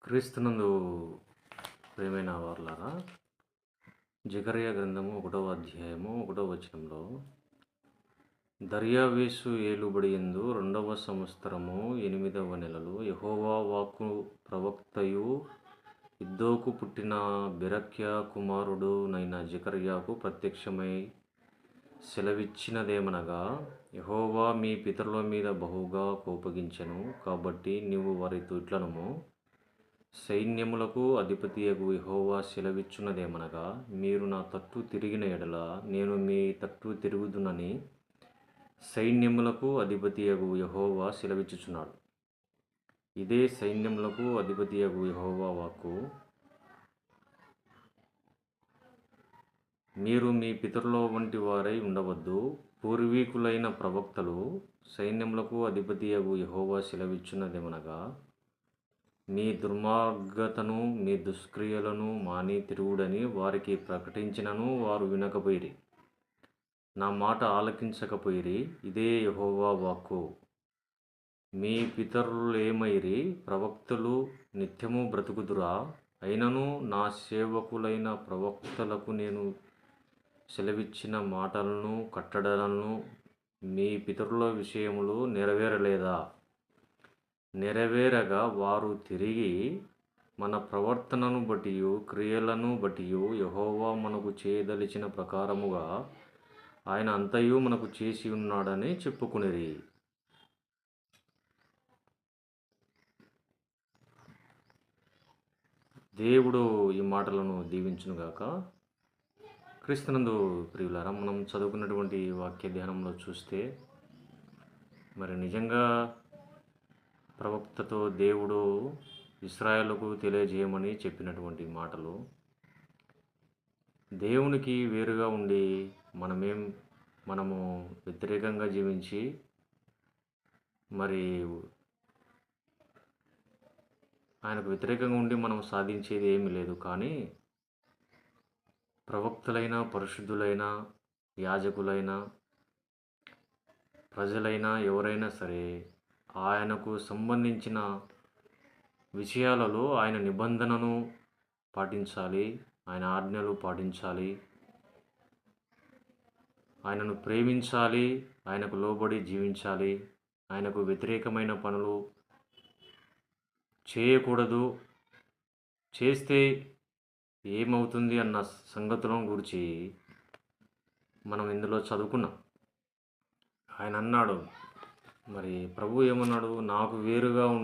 క్రీస్తునందు ప్రియమైన వారలారా, జకర్యా గ్రంథము 1వ అధ్యాయము 1వ వచనంలో, దర్యావేషు ఏలుబడియందు 2వ సంవత్సరము 8వ నెలలో యెహోవా వాక్కు ప్రవక్తయు ఇద్దోకు పుట్టిన బెరక్యా కుమారుడునైన జకర్యాకు ప్రత్యక్షమై సెలవిచ్చినదేమనగా, యెహోవా మీ పితరుల మీద బహుగా కోపగించెను, కాబట్టి నీవు వారితో ఇట్లనుము, సైన్యములకు అధిపతియగు యెహోవా సెలవిచ్చున్నదేమనగా, మీరు నా తట్టు తిరిగిన యెడల నేను మీ తట్టు తిరుగుదునని సైన్యములకు అధిపతియగు యెహోవా సెలవిచ్చుచున్నాడు. ఇదే సైన్యములకు అధిపతియగు యెహోవా వాక్కు. మీరు మీ పితరుల వంటి వారై ఉండవద్దు. పూర్వీకులైన ప్రవక్తలు సైన్యములకు అధిపతియగు యెహోవా సెలవిచ్చున్నదేమనగా, మీ దుర్మార్గతను మీ దుష్క్రియలను మాని తిరుగుడని వారికి ప్రకటించినను వారు వినకపోయిరి, నా మాట ఆలకించకపోయిరి. ఇదే యెహోవా వాక్కు. మీ పితరులేమైరి? ప్రవక్తలు నిత్యము బ్రతుకుదురా? అయినను నా సేవకులైన ప్రవక్తలకు నేను సెలవిచ్చిన మాటలను కట్టడలను మీ పితరుల విషయములో నెరవేరలేదా? నెరవేరగా వారు తిరిగి మన ప్రవర్తనను బట్టియు క్రియలను బట్టియు యెహోవా మనకు చేయదలిచిన ప్రకారముగా ఆయన అంతయు మనకు చేసి ఉన్నాడని చెప్పుకునిరి. దేవుడు ఈ మాటలను దీవించునుగాక. క్రీస్తునందు ప్రియులారా, మనం చదువుకున్నటువంటి వాక్య ధ్యానంలో చూస్తే, మరి నిజంగా ప్రవక్తతో దేవుడు ఇశ్రాయేలుకు తెలియజేయమని చెప్పినటువంటి మాటలు, దేవునికి వేరుగా ఉండి మనము వ్యతిరేకంగా జీవించి మరి ఆయనకు వ్యతిరేకంగా ఉండి మనం సాధించేది ఏమీ లేదు. కానీ ప్రవక్తలైన, పరిశుద్ధులైన, యాజకులైన, ప్రజలైనా ఎవరైనా సరే ఆయనకు సంబంధించిన విషయాలలో ఆయన నిబంధనను పాటించాలి, ఆయన ఆజ్ఞలు పాటించాలి, ఆయనను ప్రేమించాలి, ఆయనకు లోబడి జీవించాలి, ఆయనకు వ్యతిరేకమైన పనులు చేయకూడదు. చేస్తే ఏమవుతుంది అన్న సంగతులను గురించి మనం ఇందులో చదువుకున్నాం. ఆయన అన్నాడు, మరి ప్రభు ఏమన్నాడు, నాకు వేరుగా